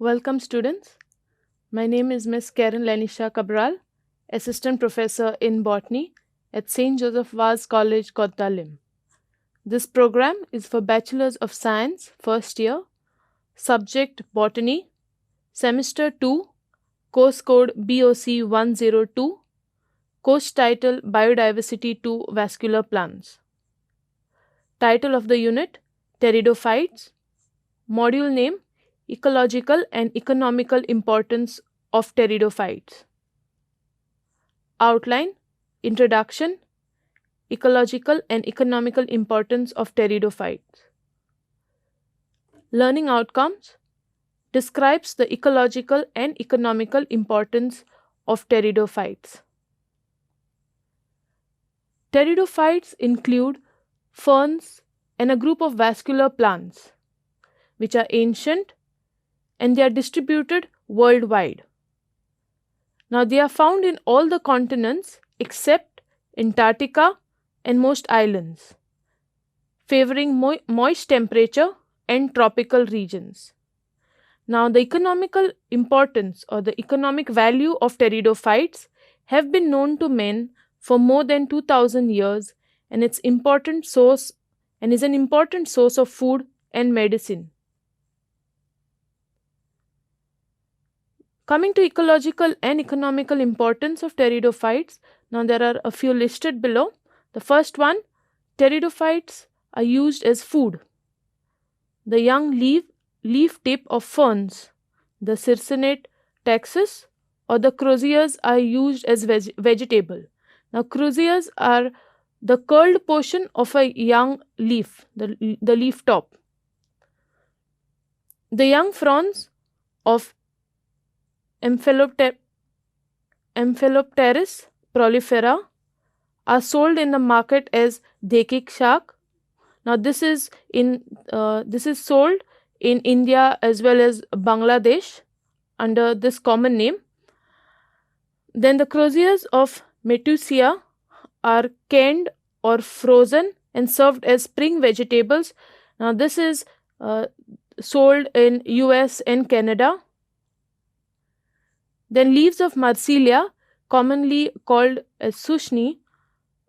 Welcome students. My name is Miss Karen Lenisha Cabral, Assistant Professor in Botany at St. Joseph Vaz College, Kottalim. This program is for Bachelors of Science, first year, subject Botany, semester 2, course code BOC 102, course title Biodiversity 2 Vascular Plants. Title of the unit Pteridophytes, module name Ecological and Economical Importance of Pteridophytes. Outline, Introduction, Ecological and Economical Importance of Pteridophytes. Learning outcomes, describes the ecological and economical importance of pteridophytes. Pteridophytes include ferns and a group of vascular plants, which are ancient and they are distributed worldwide. Now they are found in all the continents except Antarctica and most islands, favoring moist temperature and tropical regions. Now the economical importance or the economic value of pteridophytes have been known to men for more than 2000 years and is an important source of food and medicine. Coming to ecological and economical importance of pteridophytes, now there are a few listed below. The first one, pteridophytes are used as food. The young leaf tip of ferns, the Circinate taxus or the croziers are used as vegetable. Now croziers are the curled portion of a young leaf, the leaf top. The young fronds of Amphelopteris prolifera are sold in the market as dekik shak. Now this is sold in India as well as Bangladesh under this common name. Then the croziers of Metusia are canned or frozen and served as spring vegetables. Now this is sold in US and Canada. Then leaves of Marsilia, commonly called as sushni,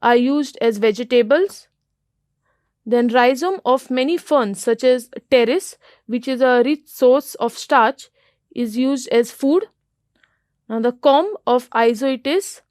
are used as vegetables. Then rhizome of many ferns such as pteris, which is a rich source of starch, is used as food. Now the comb of Isoetes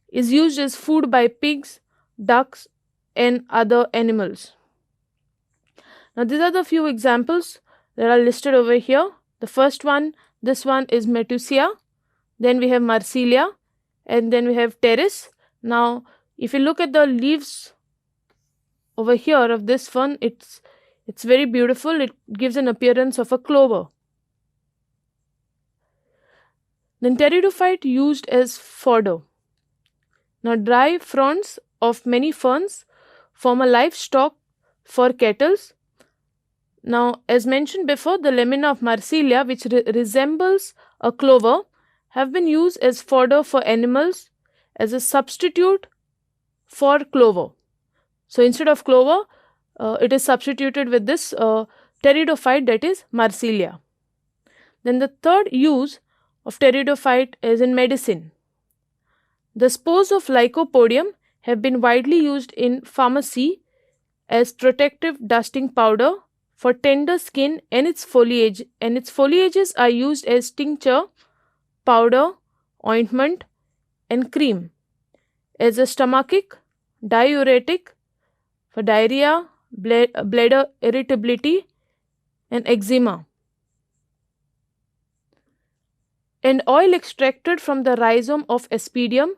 is used as food by pigs, ducks and other animals. Now these are the few examples that are listed over here. The first one, this one is Metusia. Then we have Marsilia and then we have pteris. Now if you look at the leaves over here of this fern, it's very beautiful. It gives an appearance of a clover. Then pteridophyte used as fodder. Now dry fronds of many ferns form a livestock for cattle. Now as mentioned before, the lamina of Marsilia, which resembles a clover, have been used as fodder for animals as a substitute for clover. So instead of clover, it is substituted with this pteridophyte, that is Marsilia. Then the third use of pteridophyte is in medicine. The spores of Lycopodium have been widely used in pharmacy as protective dusting powder for tender skin and its foliage, and its foliages are used as tincture, powder, ointment and cream, as a stomachic, diuretic for diarrhea, bladder irritability and eczema. And oil extracted from the rhizome of Aspidium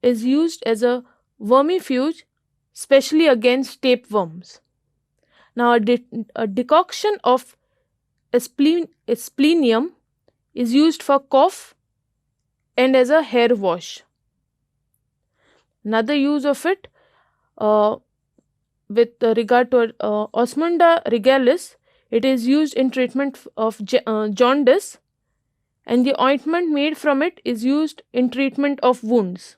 is used as a vermifuge, especially against tapeworms. Now a decoction of Asplenium is used for cough and as a hair wash. Another use of it with regard to Osmunda regalis, it is used in treatment of jaundice, and the ointment made from it is used in treatment of wounds.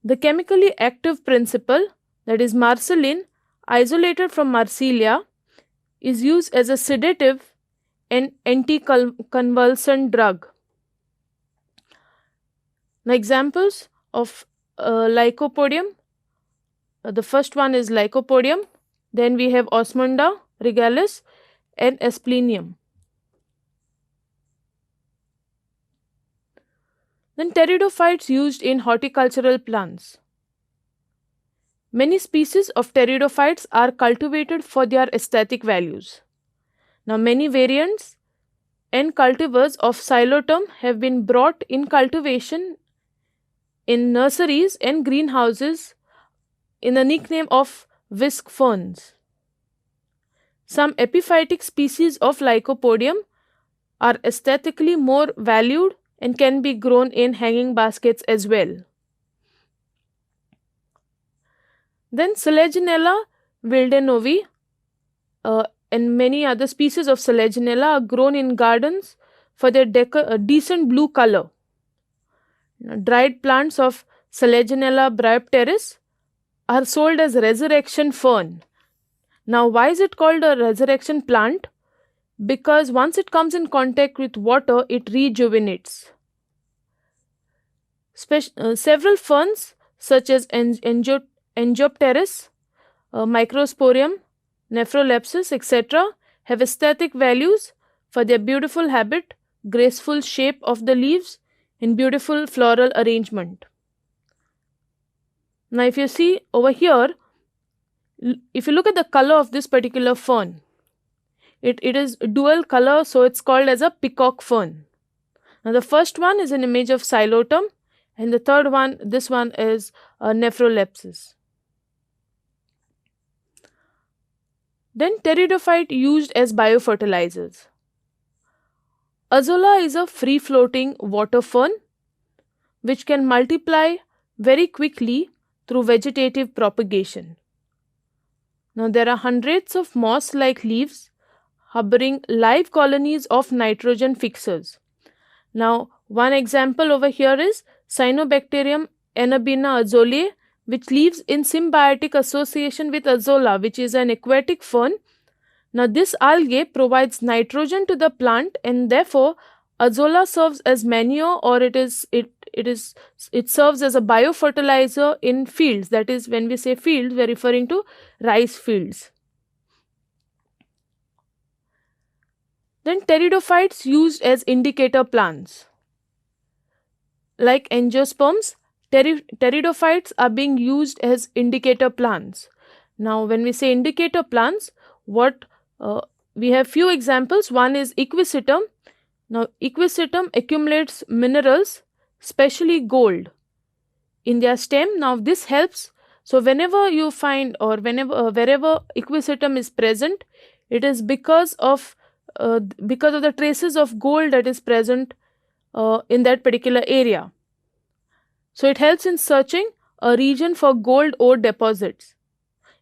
The chemically active principle, that is marcellin, isolated from Marsilia, is used as a sedative an anticonvulsant drug. Now, examples of Lycopodium. The first one is Lycopodium. Then we have Osmunda regalis and Asplenium. Then pteridophytes used in horticultural plants. Many species of pteridophytes are cultivated for their aesthetic values. Now, many variants and cultivars of Xylotum have been brought in cultivation in nurseries and greenhouses in the nickname of whisk ferns. Some epiphytic species of Lycopodium are aesthetically more valued and can be grown in hanging baskets as well. Then Selaginella wildenovi and many other species of Selaginella are grown in gardens for their decent blue color. Dried plants of Selaginella bryopteris are sold as resurrection fern. Now, why is it called a resurrection plant? Because once it comes in contact with water, it rejuvenates. Several ferns such as Angiopteris, Microsporium, Nephrolepis, etc. have aesthetic values for their beautiful habit, graceful shape of the leaves, and beautiful floral arrangement. Now, if you see over here, if you look at the color of this particular fern, it is dual color, so it's called as a peacock fern. Now, the first one is an image of Xylotum, and the third one, this one is Nephrolepis. Then pteridophyte used as biofertilizers. Azolla is a free-floating water fern which can multiply very quickly through vegetative propagation. Now, there are hundreds of moss-like leaves harboring live colonies of nitrogen fixers. Now, one example over here is Cyanobacterium anabina azolae, which lives in symbiotic association with Azolla, which is an aquatic fern. Now, this algae provides nitrogen to the plant, and therefore Azolla serves as manure, or it serves as a biofertilizer in fields. That is, when we say fields, we are referring to rice fields. Then pteridophytes used as indicator plants. Like angiosperms, pteridophytes are being used as indicator plants. Now, when we say indicator plants, we have few examples. One is Equisetum. Now, Equisetum accumulates minerals, especially gold, in their stem. Now, this helps. So, whenever you find or wherever Equisetum is present, it is because of the traces of gold that is present in that particular area. So, it helps in searching a region for gold ore deposits.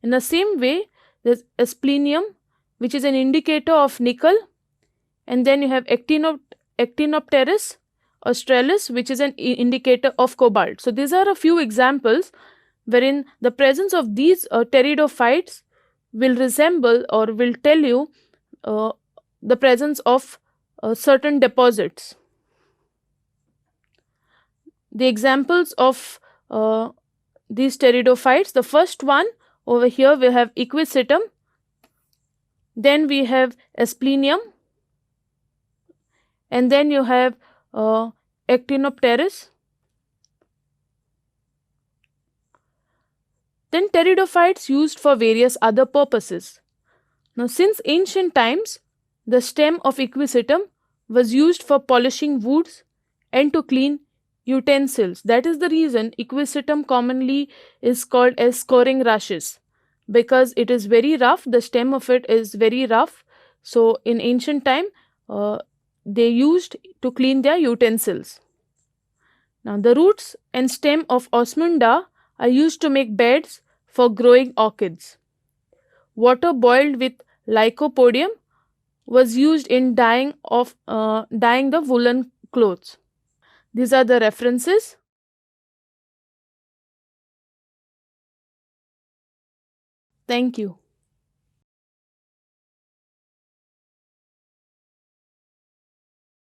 In the same way, there is Asplenium, which is an indicator of nickel, and then you have Actinopteris australis, which is an indicator of cobalt. So, these are a few examples wherein the presence of these pteridophytes will resemble or will tell you the presence of certain deposits. The examples of these pteridophytes, the first one over here we have Equisetum, then we have Asplenium, and then you have Actinopteris. Then pteridophytes used for various other purposes. Now, since ancient times, the stem of Equisetum was used for polishing woods and to clean utensils. That is the reason Equisetum commonly is called as scoring rushes, because it is very rough. The stem of it is very rough. So, in ancient time, they used to clean their utensils. Now, the roots and stem of Osmunda are used to make beds for growing orchids. Water boiled with Lycopodium was used in dyeing the woolen clothes. These are the references. Thank you.